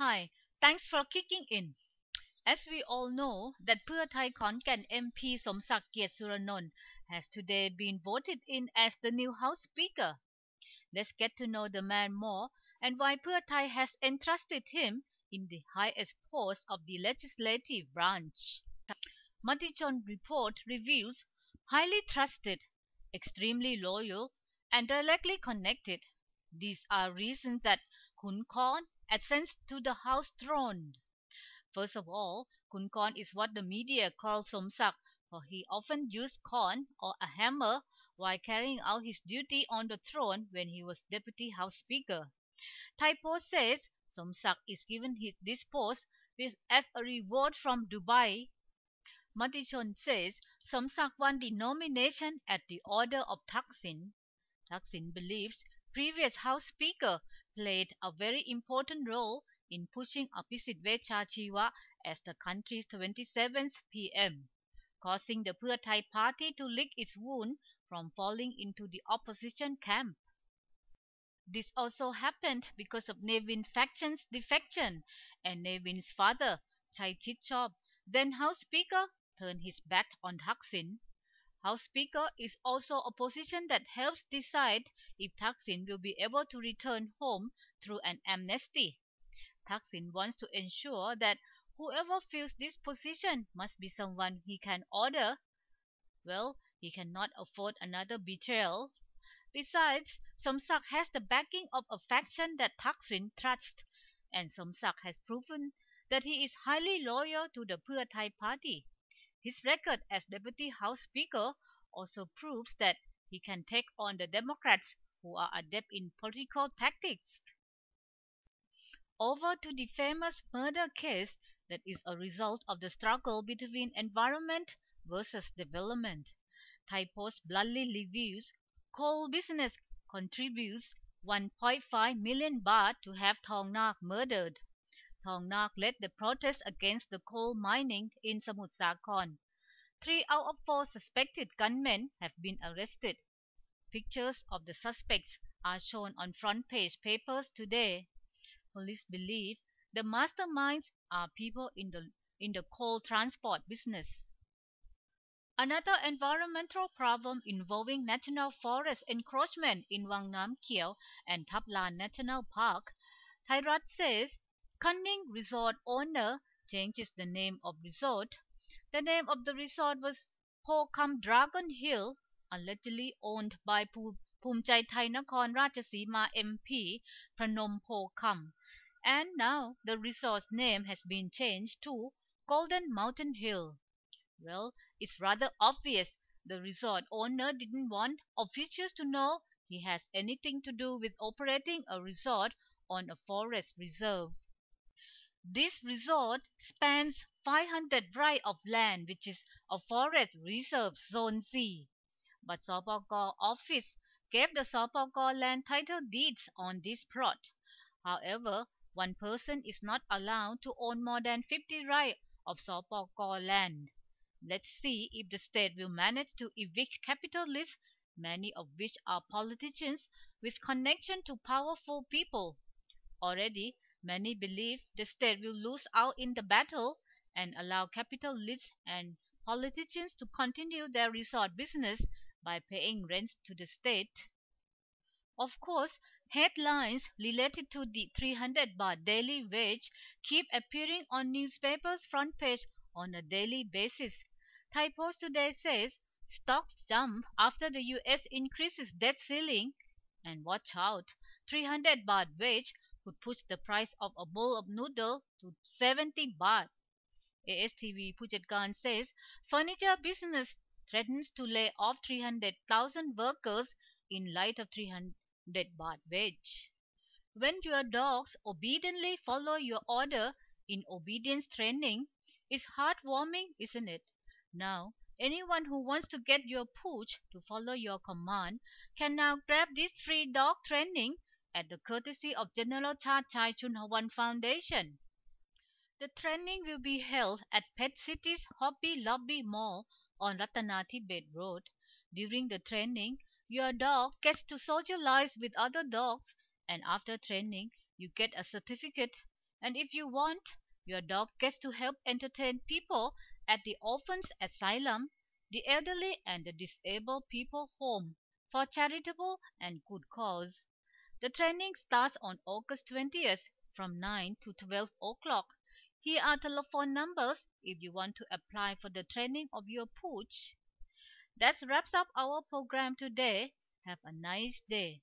Hi, thanks for kicking in. As we all know that Pheu Thai Khon MP Somsak Suranon has today been voted in as the new House Speaker. Let's get to know the man more and why Pheu Thai has entrusted him in the highest post of the legislative branch. Matichon report reveals highly trusted, extremely loyal, and directly connected. These are reasons that Khun Khon ascends to the House throne. First of all, Khun Khon is what the media call Somsak, for he often used corn or a hammer while carrying out his duty on the throne when he was Deputy House Speaker. Thai Post says Somsak is given this post as a reward from Dubai. Matichon says Somsak won the nomination at the order of Thaksin. Thaksin believes previous House Speaker played a very important role in pushing Apisit Vechachiwa as the country's 27th PM, causing the Pheu Thai party to lick its wound from falling into the opposition camp. This also happened because of Nevin faction's defection, and Nevin's father, Chai Chitchop, then House Speaker, turned his back on Thaksin. House Speaker is also a position that helps decide if Thaksin will be able to return home through an amnesty. Thaksin wants to ensure that whoever fills this position must be someone he can order. Well, he cannot afford another betrayal. Besides, Somsak has the backing of a faction that Thaksin trusts, and Somsak has proven that he is highly loyal to the Pheu Thai party. His record as Deputy House Speaker also proves that he can take on the Democrats who are adept in political tactics. Over to the famous murder case that is a result of the struggle between environment versus development. Thai Post bluntly reviews coal business contributes 1.5 million baht to have Thong Nak murdered. Thong Nak led the protest against the coal mining in Samut Sakhon. 3 out of 4 suspected gunmen have been arrested. Pictures of the suspects are shown on front page papers today. Police believe the masterminds are people in the coal transport business. Another environmental problem involving national forest encroachment in Wang Nam Kieu and Thap Lan National Park. Thairat says cunning resort owner changes the name of resort. The name of the resort was Po Kam Dragon Hill, allegedly owned by Phumchai Thai Nakhon Ratchasima MP Pranom Po Kam, and now the resort's name has been changed to Golden Mountain Hill. Well, it's rather obvious the resort owner didn't want officials to know he has anything to do with operating a resort on a forest reserve. This resort spans 500 rai of land, which is a forest reserve zone C. But Sopakor office gave the Sopakor land title deeds on this plot. However, one person is not allowed to own more than 50 rai of Sopakor land. Let's see if the state will manage to evict capitalists, many of which are politicians with connection to powerful people. Already, many believe the state will lose out in the battle and allow capitalists and politicians to continue their resort business by paying rents to the state. Of course, headlines related to the 300 baht daily wage keep appearing on newspapers' front page on a daily basis. Thai Post today says stocks jump after the US increases debt ceiling, and watch out, 300 baht wage could push the price of a bowl of noodle to 70 baht. ASTV Pujatgan says furniture business threatens to lay off 300,000 workers in light of 300 baht wage. When your dogs obediently follow your order in obedience training, it's heartwarming, isn't it? Now, anyone who wants to get your pooch to follow your command can now grab this free dog training at the courtesy of General Chai Chunhawan Foundation. The training will be held at Pet City's Hobby Lobby Mall on Ratanatibet Road. During the training, your dog gets to socialize with other dogs, and after training, you get a certificate. And if you want, your dog gets to help entertain people at the orphans asylum, the elderly and the disabled people home for charitable and good cause. The training starts on August 20th from 9 to 12 o'clock. Here are telephone numbers if you want to apply for the training of your pooch. That wraps up our program today. Have a nice day.